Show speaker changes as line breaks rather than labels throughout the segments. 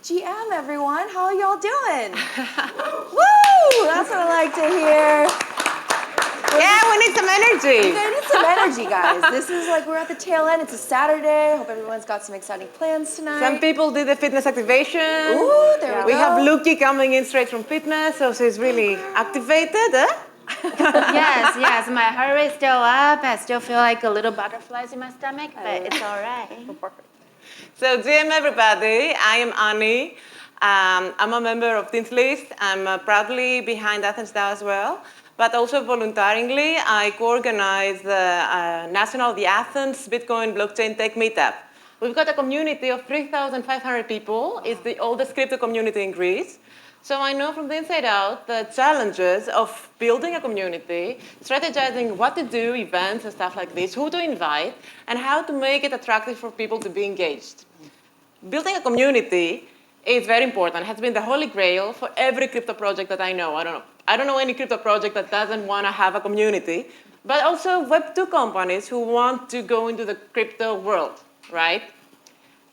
GM, everyone. How are y'all doing? Woo! That's what I like to hear.
Yeah, we need some energy.
We need some energy, guys. This is like, we're at the tail end. It's a Saturday. Hope everyone's got some exciting plans tonight.
Some people did the fitness activation.
Ooh, there we go.
We have Luki coming in straight from fitness, so she's really activated, huh?
Yes, my heart rate's still up. I still feel like a little butterflies in my stomach, but it's all right.
Perfect. So GM everybody, I am Annie. I'm a member of Teens List. I'm proudly behind AthensDAO as well, but also voluntarily, I co-organize the Athens Bitcoin Blockchain Tech Meetup. We've got a community of 3,500 people. It's the oldest crypto community in Greece. So I know from the inside out the challenges of building a community, strategizing what to do, events and stuff like this, who to invite, and how to make it attractive for people to be engaged. Building a community is very important. It has been the holy grail for every crypto project that I know. I don't know any crypto project that doesn't want to have a community, but also Web2 companies who want to go into the crypto world, right?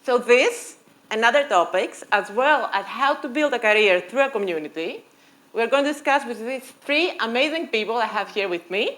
So this and other topics, as well as how to build a career through a community, we're going to discuss with these three amazing people I have here with me.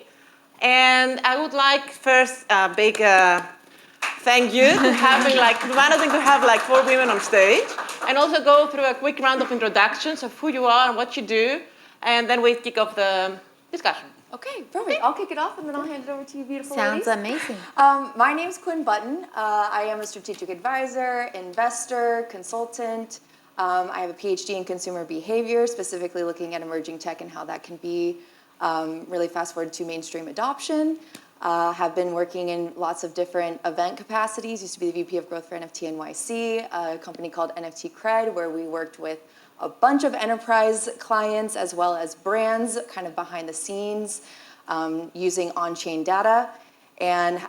And I would like first a big thank you for managing to have like 4 women on stage, and also go through a quick round of introductions of who you are and what you do, and then we kick off the discussion.
Okay, perfect. I'll kick it off and then I'll hand it over to you, beautiful
Sounds
ladies.
amazing.
My name's Quinn Button. I am a strategic advisor, investor, consultant. I have a PhD in consumer behavior, specifically looking at emerging tech and how that can be really fast forward to mainstream adoption. Have been working in lots of different event capacities. Used to be the VP of Growth for NFT NYC, a company called NFT Cred, where we worked with a bunch of enterprise clients as well as brands kind of behind the scenes using on-chain data, and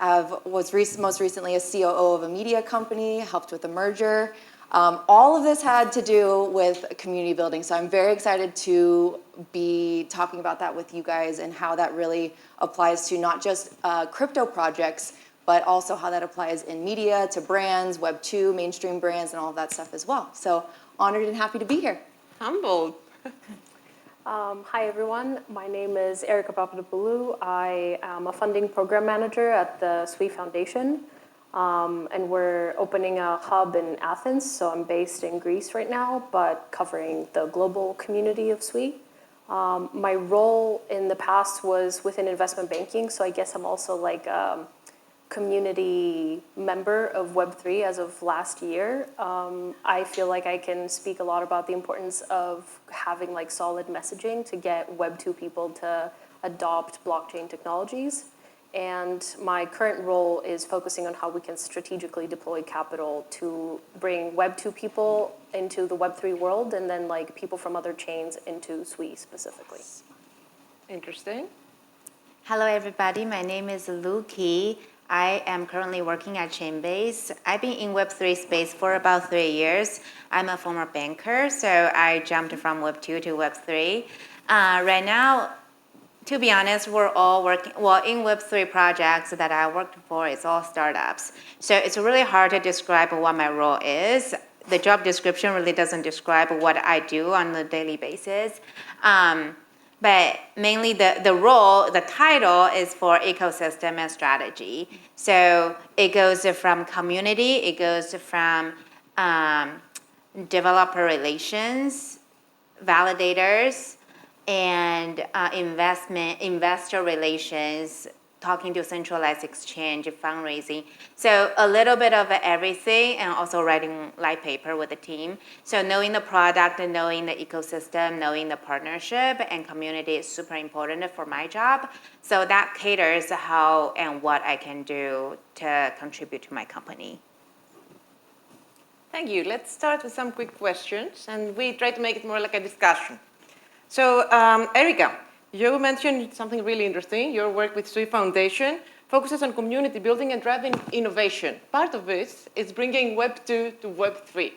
was most recently a COO of a media company, helped with a merger. All of this had to do with community building, so I'm very excited to be talking about that with you guys and how that really applies to not just crypto projects, but also how that applies in media, to brands, Web2, mainstream brands, and all of that stuff as well. So honored and happy to be here.
Humbled.
Hi, everyone. My name is Erica Papadopoulou. I am a funding program manager at the SWE Foundation. And we're opening a hub in Athens, so I'm based in Greece right now, but covering the global community of SWE. My role in the past was within investment banking, so I guess I'm also like a community member of Web3 as of last year. I feel like I can speak a lot about the importance of having like solid messaging to get Web2 people to adopt blockchain technologies. And my current role is focusing on how we can strategically deploy capital to bring Web2 people into the Web3 world, and then like people from other chains into SWE specifically.
Interesting.
Hello, everybody. My name is Luki. I am currently working at Chainbase. I've been in Web3 space for about 3 years. I'm a former banker, so I jumped from Web2 to Web3. Right now, to be honest, we're all working, well, in Web3 projects that I worked for, it's all startups. So it's really hard to describe what my role is. The job description really doesn't describe what I do on a daily basis. But mainly the role, the title is for ecosystem and strategy. So it goes from community, it goes from developer relations, validators, and investor relations, talking to centralized exchange, fundraising. So a little bit of everything, and also writing light paper with the team. So knowing the product, and knowing the ecosystem, knowing the partnership and community is super important for my job. So that caters how and what I can do to contribute to my company.
Thank you. Let's start with some quick questions, and we try to make it more like a discussion. So, Erica, you mentioned something really interesting. Your work with SWE Foundation focuses on community building and driving innovation. Part of this is bringing Web2 to Web3,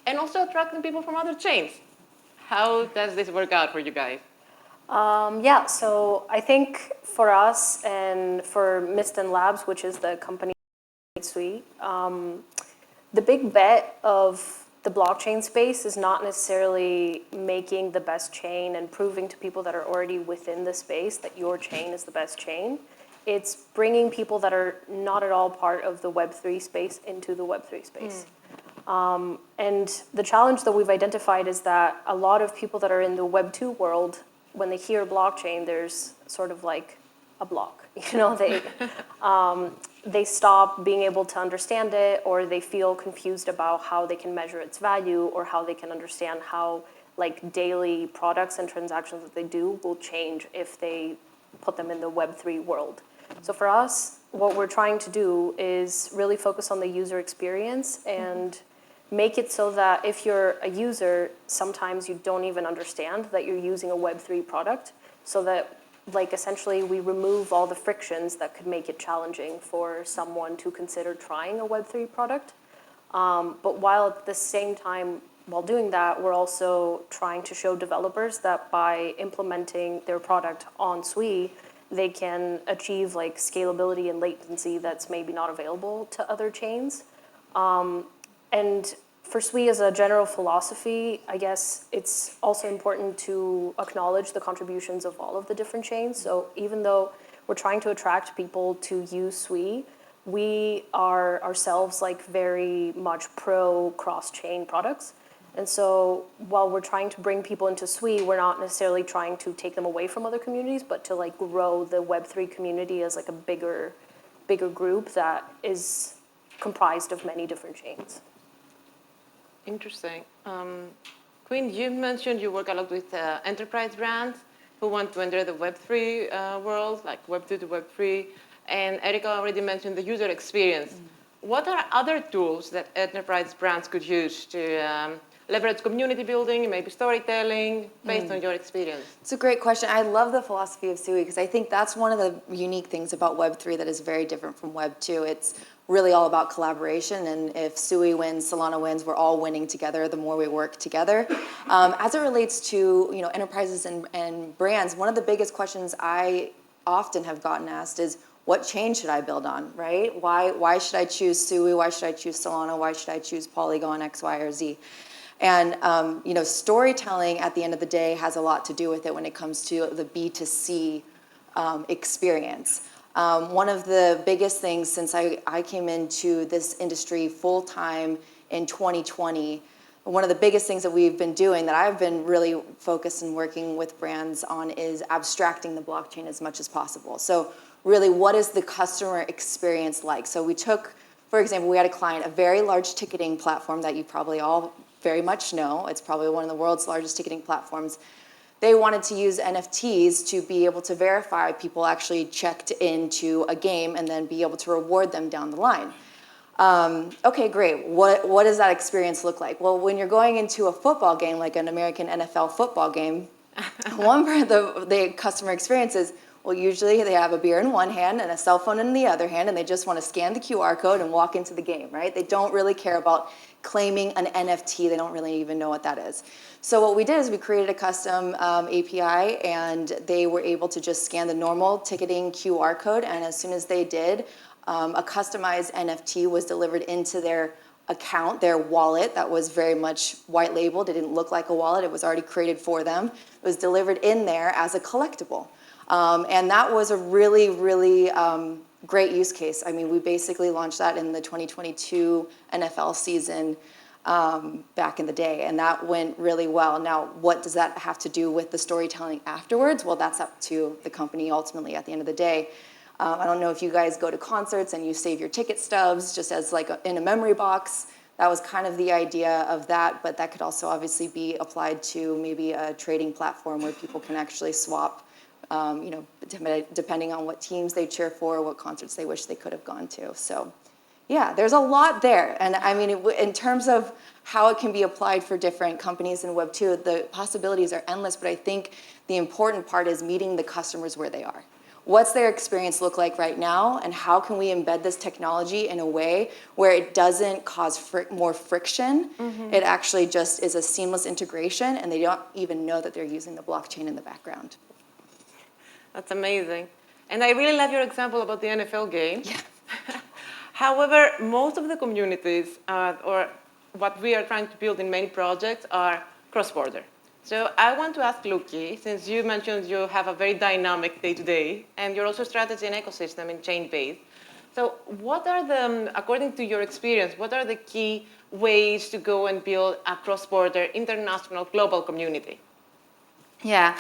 and also attracting people from other chains. How does this work out for you guys?
Yeah, so I think for us and for Miston Labs, which is the company SWE, the big bet of the blockchain space is not necessarily making the best chain and proving to people that are already within the space that your chain is the best chain. It's bringing people that are not at all part of the Web3 space into the Web3 space. And the challenge that we've identified is that a lot of people that are in the Web2 world, when they hear blockchain, there's sort of like a block. You know, they stop being able to understand it, or they feel confused about how they can measure its value, or how they can understand how like daily products and transactions that they do will change if they put them in the Web3 world. So for us, what we're trying to do is really focus on the user experience and make it so that if you're a user, sometimes you don't even understand that you're using a Web3 product, so that like essentially we remove all the frictions that could make it challenging for someone to consider trying a Web3 product. But while at the same time, while doing that, we're also trying to show developers that by implementing their product on Sui, they can achieve like scalability and latency that's maybe not available to other chains. And for Sui as a general philosophy, I guess it's also important to acknowledge the contributions of all of the different chains. So even though we're trying to attract people to use Sui, we are ourselves like very much pro cross-chain products. And so while we're trying to bring people into Sui, we're not necessarily trying to take them away from other communities, but to like grow the Web3 community as like a bigger group that is comprised of many different chains.
Interesting. Quinn, you mentioned you work a lot with enterprise brands who want to enter the Web3 world, like Web2 to Web3. And Erica already mentioned the user experience. What are other tools that enterprise brands could use to leverage community building, maybe storytelling, based on your experience?
It's a great question. I love the philosophy of Sui because I think that's one of the unique things about Web3 that is very different from Web2. It's really all about collaboration, and if Sui wins, Solana wins, we're all winning together the more we work together. As it relates to enterprises and brands, one of the biggest questions I often have gotten asked is, what chain should I build on, right? Why should I choose Sui? Why should I choose Solana? Why should I choose Polygon, X, Y, or Z? And storytelling at the end of the day has a lot to do with it when it comes to the B2C experience. One of the biggest things since I came into this industry full-time in 2020, one of the biggest things that we've been doing that I've been really focused and working with brands on is abstracting the blockchain as much as possible. So really, what is the customer experience like? So we took, for example, we had a client, a very large ticketing platform that you probably all very much know. It's probably one of the world's largest ticketing platforms. They wanted to use NFTs to be able to verify people actually checked into a game and then be able to reward them down the line. Okay, great. What does that experience look like? Well, when you're going into a football game, like an American NFL football game, one part of the customer experience is, well, usually they have a beer in one hand and a cell phone in the other hand, and they just want to scan the QR code and walk into the game, right? They don't really care about claiming an NFT. They don't really even know what that is. So what we did is we created a custom API, and they were able to just scan the normal ticketing QR code, and as soon as they did, a customized NFT was delivered into their account, their wallet that was very much white labeled. It didn't look like a wallet. It was already created for them. It was delivered in there as a collectible. And that was a really, really great use case. I mean, we basically launched that in the 2022 NFL season back in the day, and that went really well. Now, what does that have to do with the storytelling afterwards? Well, that's up to the company ultimately at the end of the day. I don't know if you guys go to concerts and you save your ticket stubs just as like in a memory box. That was kind of the idea of that, but that could also obviously be applied to maybe a trading platform where people can actually swap, depending on what teams they cheer for, what concerts they wish they could have gone to. So yeah, there's a lot there. And I mean, in terms of how it can be applied for different companies in Web2, the possibilities are endless, but I think the important part is meeting the customers where they are. What's their experience look like right now, and how can we embed this technology in a way where it doesn't cause more friction? Mm-hmm. It actually just is a seamless integration, and they don't even know that they're using the blockchain in the background.
That's amazing. And I really love your example about the NFL game.
Yeah.
However, most of the communities, or what we are trying to build in many projects are cross-border. So I want to ask Luki, since you mentioned you have a very dynamic day-to-day, and you're also strategy and ecosystem in chain-based. So what are the, according to your experience, what are the key ways to go and build a cross-border, international, global community?
Yeah,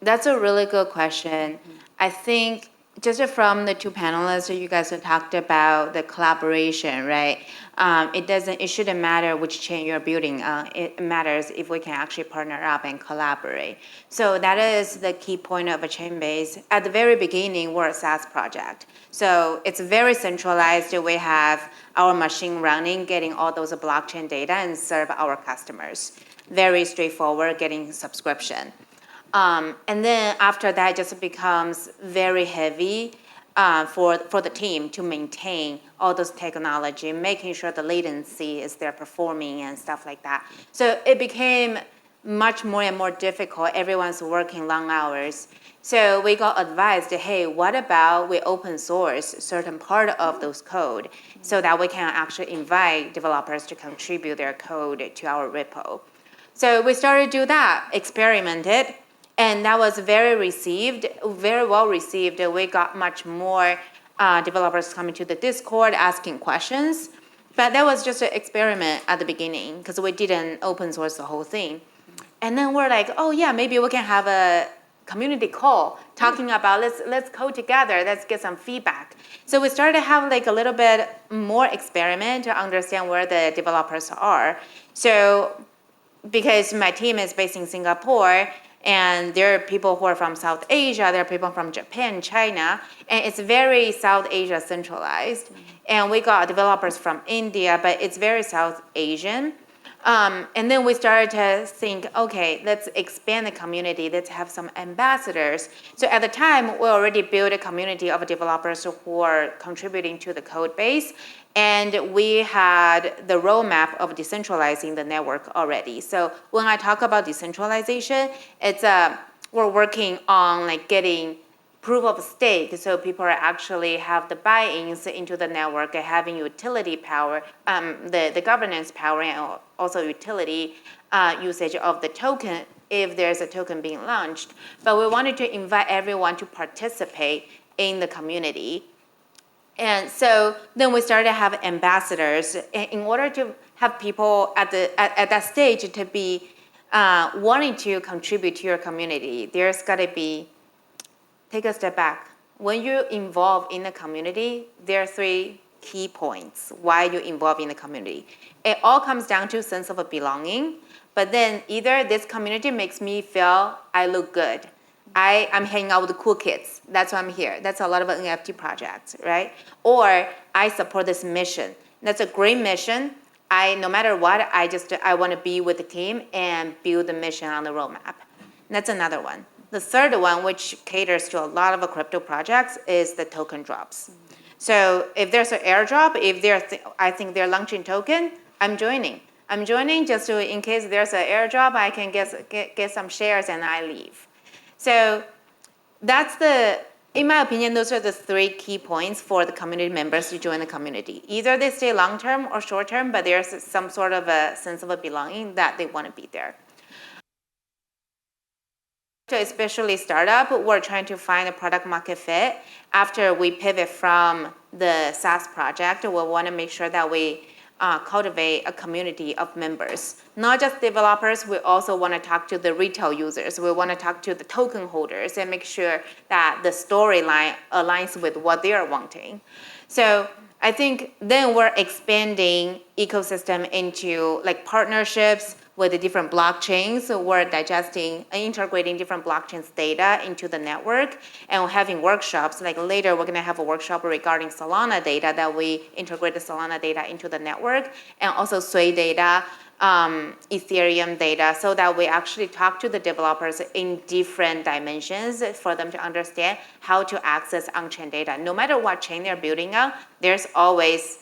that's a really good question. I think just from the two panelists, you guys have talked about the collaboration, right? It shouldn't matter which chain you're building. It matters if we can actually partner up and collaborate. So that is the key point of a chain base. At the very beginning, we're a SaaS project. So it's very centralized. We have our machine running, getting all those blockchain data and serve our customers. Very straightforward, getting subscription. And then after that, it just becomes very heavy for the team to maintain all those technology, making sure the latency is there performing and stuff like that. So it became much more and more difficult. Everyone's working long hours. So we got advised, hey, what about we open source certain part of those code so that we can actually invite developers to contribute their code to our repo. So we started to do that, experimented, and that was very well received. We got much more developers coming to the Discord asking questions, but that was just an experiment at the beginning because we didn't open source the whole thing. And then we're like, oh yeah, maybe we can have a community call talking about let's code together, let's get some feedback. So we started to have like a little bit more experiment to understand where the developers are. So because my team is based in Singapore, and there are people who are from South Asia, there are people from Japan, China, and it's very South Asia centralized. And we got developers from India, but it's very South Asian. And then we started to think, okay, let's expand the community, let's have some ambassadors. So at the time, we already built a community of developers who are contributing to the code base. And we had the roadmap of decentralizing the network already. So when I talk about decentralization, it's we're working on like getting proof of stake, so people are actually have the buy-ins into the network and having utility power, the governance power, and also utility usage of the token if there's a token being launched. But we wanted to invite everyone to participate in the community. And so then we started to have ambassadors in order to have people at that stage to be wanting to contribute to your community. There's got to be, take a step back. When you involve in the community, there are 3 key points why you involve in the community. It all comes down to sense of a belonging, but then either this community makes me feel I look good. I'm hanging out with the cool kids. That's why I'm here. That's a lot of NFT projects, right? Or I support this mission. That's a great mission. No matter what, I want to be with the team and build the mission on the roadmap. That's another one. The third one, which caters to a lot of crypto projects, is the token drops. So if there's an airdrop, I think they're launching token, I'm joining. I'm joining just to, in case there's an airdrop, I can get some shares and I leave. So in my opinion, those are the 3 key points for the community members to join the community. Either they stay long-term or short-term, but there's some sort of a sense of a belonging that they want to be there. Especially startup, we're trying to find a product market fit. After we pivot from the SaaS project, we want to make sure that we cultivate a community of members. Not just developers, we also want to talk to the retail users. We want to talk to the token holders and make sure that the storyline aligns with what they are wanting. So I think then we're expanding ecosystem into like partnerships with the different blockchains. So we're digesting and integrating different blockchains data into the network, and we're having workshops. Like later, we're gonna have a workshop regarding Solana data that we integrate the Solana data into the network, and also Sui data, Ethereum data, so that we actually talk to the developers in different dimensions for them to understand how to access on-chain data. No matter what chain they're building on, there's always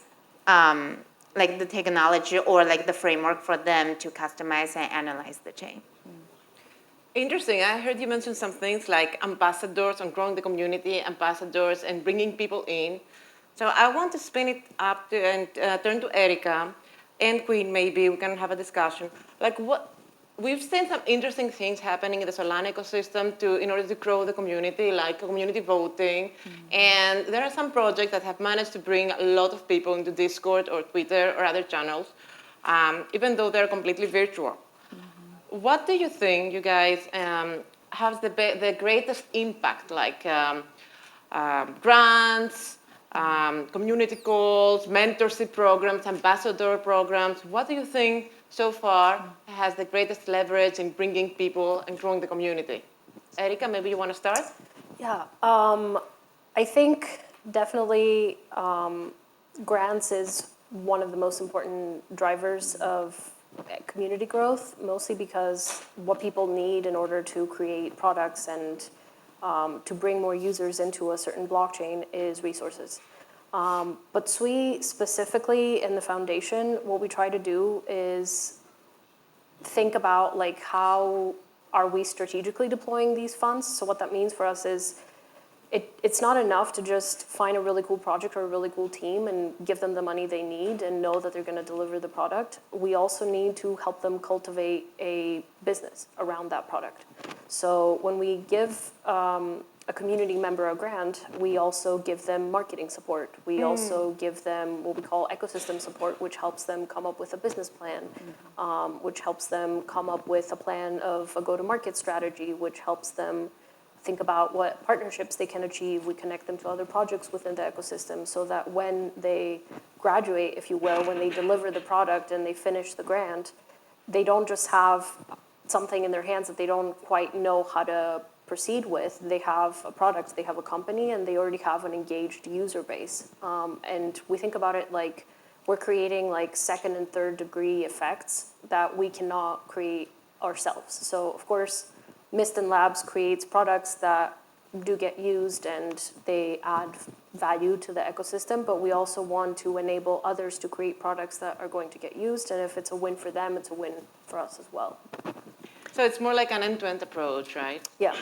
like the technology or like the framework for them to customize and analyze the chain.
Interesting. I heard you mention some things like ambassadors and growing the community, ambassadors and bringing people in. So I want to spin it up and turn to Erica. and Queen, maybe we can have a discussion. Like we've seen some interesting things happening in the Solana ecosystem in order to grow the community, like community voting. And there are some projects that have managed to bring a lot of people into Discord or Twitter or other channels, even though they're completely virtual. What do you think, you guys, has the greatest impact, like grants, community calls, mentorship programs, ambassador programs? What do you think so far has the greatest leverage in bringing people and growing the community? Erika, maybe you want to start?
Yeah, I think definitely grants is one of the most important drivers of community growth, mostly because what people need in order to create products and to bring more users into a certain blockchain is resources. But SWE specifically in the foundation, what we try to do is think about like how are we strategically deploying these funds. So what that means for us is it's not enough to just find a really cool project or a really cool team and give them the money they need and know that they're going to deliver the product. We also need to help them cultivate a business around that product. So when we give a community member a grant, we also give them marketing support. We also give them what we call ecosystem support, which helps them come up with a business plan, which helps them come up with a plan of a go-to-market strategy, which helps them think about what partnerships they can achieve. We connect them to other projects within the ecosystem so that when they graduate, if you will, when they deliver the product and they finish the grant, they don't just have something in their hands that they don't quite know how to proceed with. They have a product, they have a company, and they already have an engaged user base. And we think about it like we're creating like second and third degree effects that we cannot create ourselves. So of course, Mist and Labs creates products that do get used and they add value to the ecosystem, but we also want to enable others to create products that are going to get used, and if it's a win for them, it's a win for us as well.
So it's more like an end-to-end approach, right?
Yeah.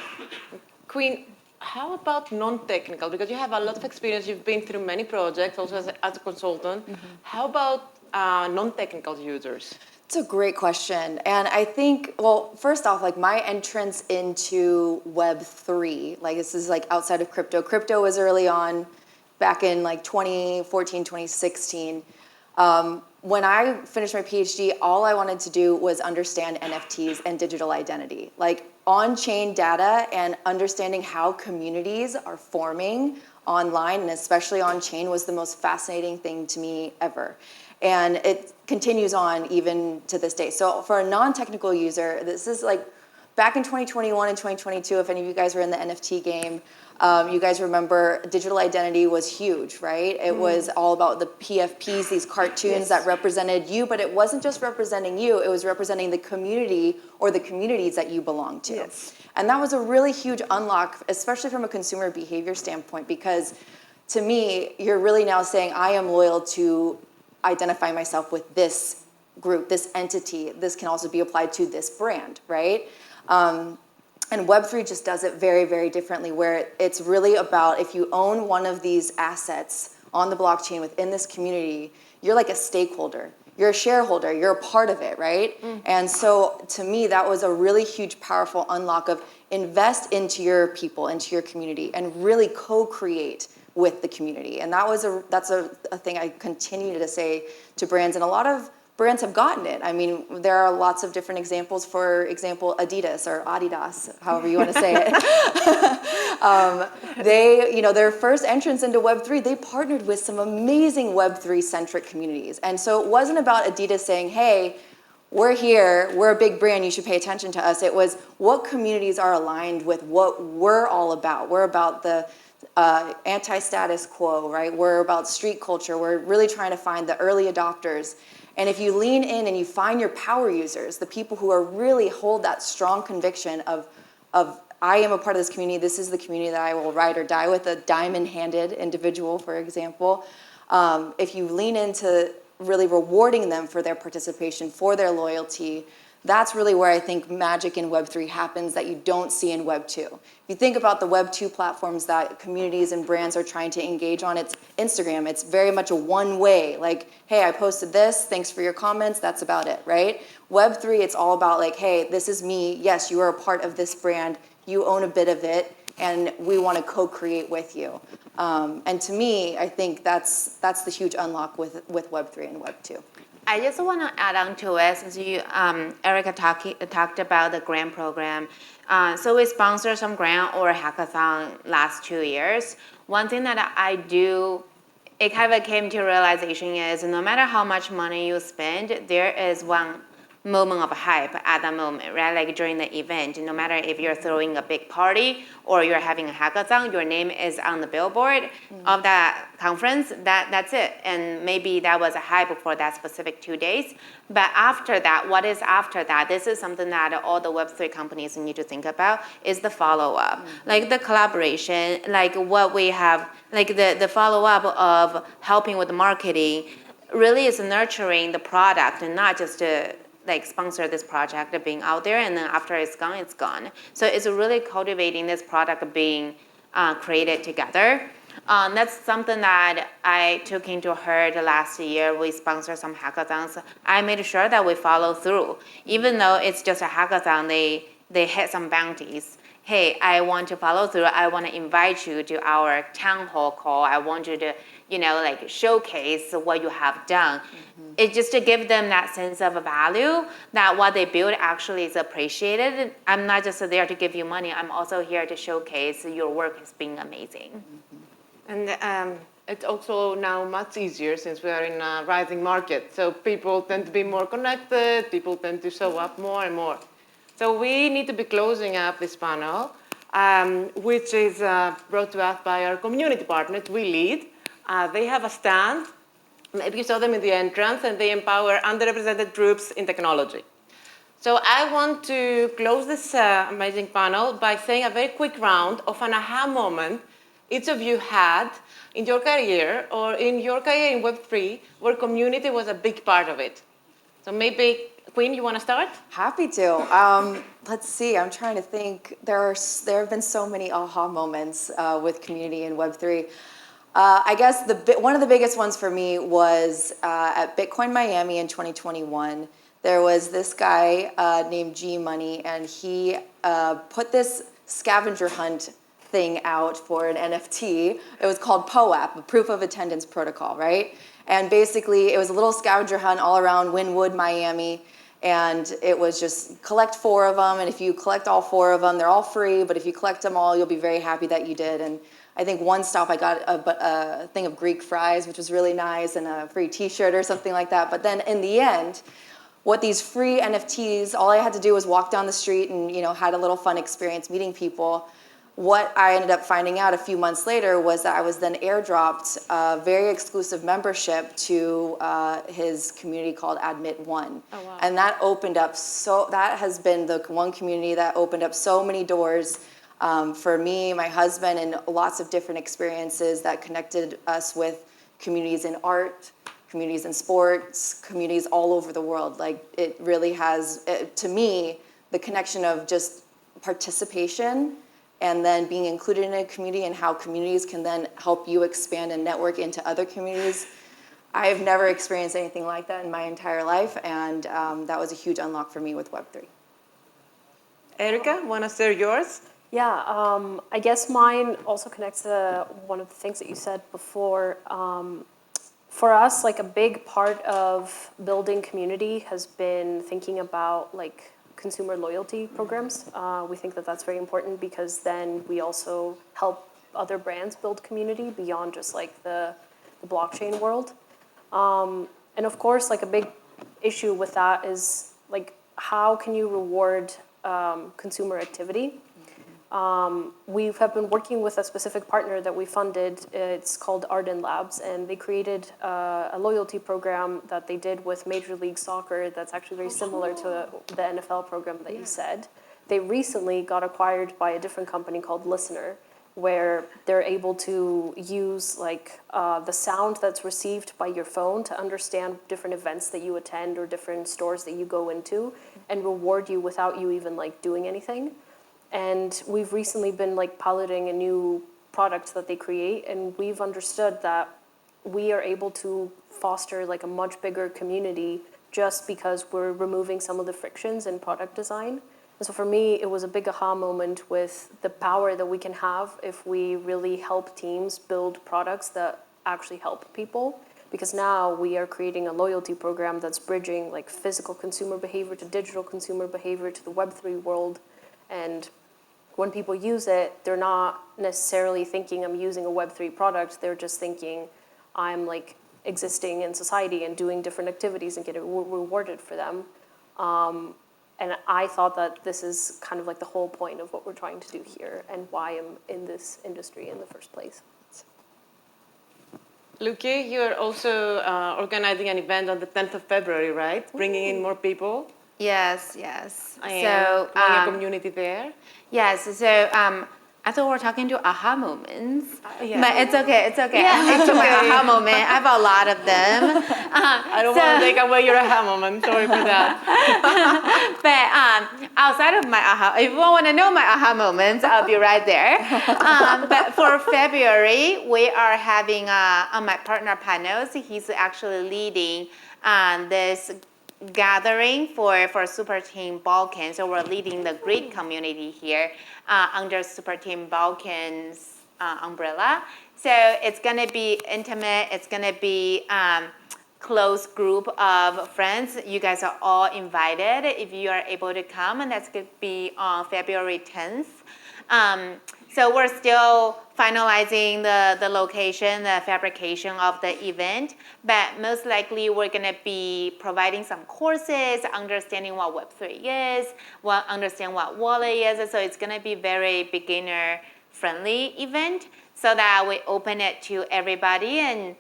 Queen, how about non-technical? Because you have a lot of experience, you've been through many projects, also as a consultant. How about non-technical users?
It's a great question. And I think, well, first off, like my entrance into Web3, like this is like outside of crypto. Crypto was early on back in like 2014, 2016. When I finished my PhD, all I wanted to do was understand NFTs and digital identity. Like on-chain data and understanding how communities are forming online and especially on-chain was the most fascinating thing to me ever. And it continues on even to this day. So for a non-technical user, this is like back in 2021 and 2022, if any of you guys were in the NFT game, you guys remember digital identity was huge, right? It was all about the PFPs, these cartoons that represented you, but it wasn't just representing you, it was representing the community or the communities that you belong to. Yes. And that was a really huge unlock, especially from a consumer behavior standpoint, because to me, you're really now saying, I am loyal to identify myself with this group, this entity. This can also be applied to this brand, right? And Web3 just does it very, very differently, where it's really about if you own one of these assets on the blockchain within this community, you're like a stakeholder. You're a shareholder. You're a part of it, right? And so to me, that was a really huge, powerful unlock of invest into your people, into your community, and really co-create with the community. And that's a thing I continue to say to brands, and a lot of brands have gotten it. I mean, there are lots of different examples. For example, Adidas or Adidas, however you want to say it. They, their first entrance into Web3, they partnered with some amazing Web3-centric communities. And so it wasn't about Adidas saying, hey, we're here, we're a big brand, you should pay attention to us. It was what communities are aligned with what we're all about. We're about the anti-status quo, right? We're about street culture. We're really trying to find the early adopters. And if you lean in and you find your power users, the people who are really hold that strong conviction of I am a part of this community, this is the community that I will ride or die with, a diamond-handed individual, for example. If you lean into really rewarding them for their participation, for their loyalty, That's really where I think magic in Web3 happens that you don't see in Web2. If you think about the Web2 platforms that communities and brands are trying to engage on, it's Instagram. It's very much a one-way, like, hey, I posted this, thanks for your comments, that's about it, right? Web3, it's all about like, hey, this is me, yes, you are a part of this brand, you own a bit of it, and we want to co-create with you. And to me, I think that's the huge unlock with Web3 and Web2.
I just want to add on to it, since you, Erica talked about the grant program. So we sponsor some grant or hackathon last 2 years. One thing that I do, it kind of came to realization is no matter how much money you spend, there is one moment of hype at that moment, right? Like during the event, no matter if you're throwing a big party or you're having a hackathon, your name is on the billboard of that conference, that's it. And maybe that was a hype for that specific 2 days. But after that, what is after that? This is something that all the Web3 companies need to think about, is the follow-up. Like the collaboration, like what we have, like the follow-up of helping with the marketing really is nurturing the product and not just like sponsor this project being out there, and then after it's gone, it's gone. So it's really cultivating this product being created together. That's something that I took into heart last year. We sponsored some hackathons. I made sure that we follow through. Even though it's just a hackathon, they hit some bounties. Hey, I want to follow through. I want to invite you to our town hall call. I want you to, like showcase what you have done. It's just to give them that sense of value that what they build actually is appreciated. I'm not just there to give you money. I'm also here to showcase your work has been amazing.
And it's also now much easier since we are in a rising market. So people tend to be more connected. People tend to show up more and more. So we need to be closing up this panel, which is brought to us by our community partners, We Lead. They have a stand. Maybe you saw them in the entrance, and they empower underrepresented groups in technology. So I want to close this amazing panel by saying a very quick round of an aha moment each of you had in your career or in your career in Web3 where community was a big part of it. So maybe, Queen, you want to start?
Happy to. Let's see. I'm trying to think. There have been so many aha moments with community in Web3. I guess one of the biggest ones for me was at Bitcoin Miami in 2021. There was this guy named G Money, and he put this scavenger hunt thing out for an NFT. It was called POAP, a Proof of Attendance Protocol, right? And basically, it was a little scavenger hunt all around Wynwood, Miami. And it was just collect 4 of them. And if you collect all 4 of them, they're all free. But if you collect them all, you'll be very happy that you did. And I think one stop I got a thing of Greek fries, which was really nice, and a free T-shirt or something like that. But then in the end, what these free NFTs, all I had to do was walk down the street and had a little fun experience meeting people. What I ended up finding out a few months later was that I was then airdropped a very exclusive membership to his community called Admit One.
Oh, wow.
And that opened up that has been the one community that opened up so many doors for me, my husband, and lots of different experiences that connected us with communities in art, communities in sports, communities all over the world. Like, it really has, to me, the connection of just participation and then being included in a community and how communities can then help you expand and network into other communities. I've never experienced anything like that in my entire life, and that was a huge unlock for me with Web3.
Erica, want to share yours?
Yeah, I guess mine also connects to one of the things that you said before. For us, like a big part of building community has been thinking about like consumer loyalty programs. We think that that's very important because then we also help other brands build community beyond just like the blockchain world. And of course, like a big issue with that is like, how can you reward consumer activity? We have been working with a specific partner that we funded. It's called Arden Labs, and they created a loyalty program that they did with Major League Soccer that's actually very similar to the NFL program that you said. They recently got acquired by a different company called Listener, where they're able to use like the sound that's received by your phone to understand different events that you attend or different stores that you go into and reward you without you even like doing anything. And we've recently been like piloting a new product that they create, and we've understood that we are able to foster like a much bigger community just because we're removing some of the frictions in product design. And so for me, it was a big aha moment with the power that we can have if we really help teams build products that actually help people. Because now we are creating a loyalty program that's bridging like physical consumer behavior to digital consumer behavior to the Web3 world. And when people use it, they're not necessarily thinking I'm using a Web3 product. They're just thinking I'm like existing in society and doing different activities and getting rewarded for them. And I thought that this is kind of like the whole point of what we're trying to do here and why I'm in this industry in the first place.
Luki, you're also organizing an event on the 10th of February, right? Bringing in more people.
Yes.
So, a community there.
Yes. So I thought we were talking to aha moments,
yeah.
but it's okay.
Yeah,
It's my aha moment. I have a lot of them.
I don't want to take away your aha moment. Sorry for that.
But outside of my aha, if you want to know my aha moments, I'll be right there. But for February, we are having on my partner panels. He's actually leading this gathering for Super Team Balkan. So we're leading the Greek community here under Super Team Balkan's umbrella. So it's going to be intimate. It's going to be close group of friends. You guys are all invited if you are able to come, and that's going to be on February 10th. So we're still finalizing the location, the fabrication of the event, but most likely we're going to be providing some courses, understanding what Web3 is, understand what wallet is. So it's going to be very beginner-friendly event so that we open it to everybody and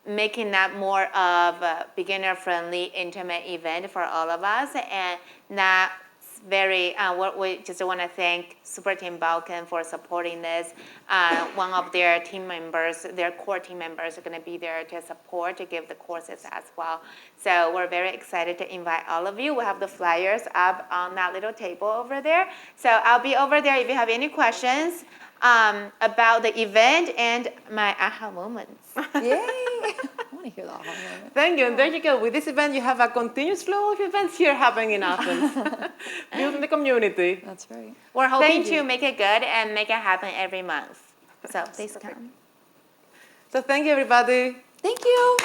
making that more of a beginner-friendly, intimate event for all of us, and not very, we just want to thank Super Team Balkan for supporting this. One of their team members, their core team members are going to be there to support, to give the courses as well. So we're very excited to invite all of you. We have the flyers up on that little table over there. So I'll be over there if you have any questions about the event and my aha moments.
Yay! I want to hear the aha moment.
Thank you. And there you go. With this event, you have a continuous flow of events here happening in Athens, building the community.
That's right.
We're hoping to make it good and make it happen every month. So please come.
So thank you, everybody.
Thank you.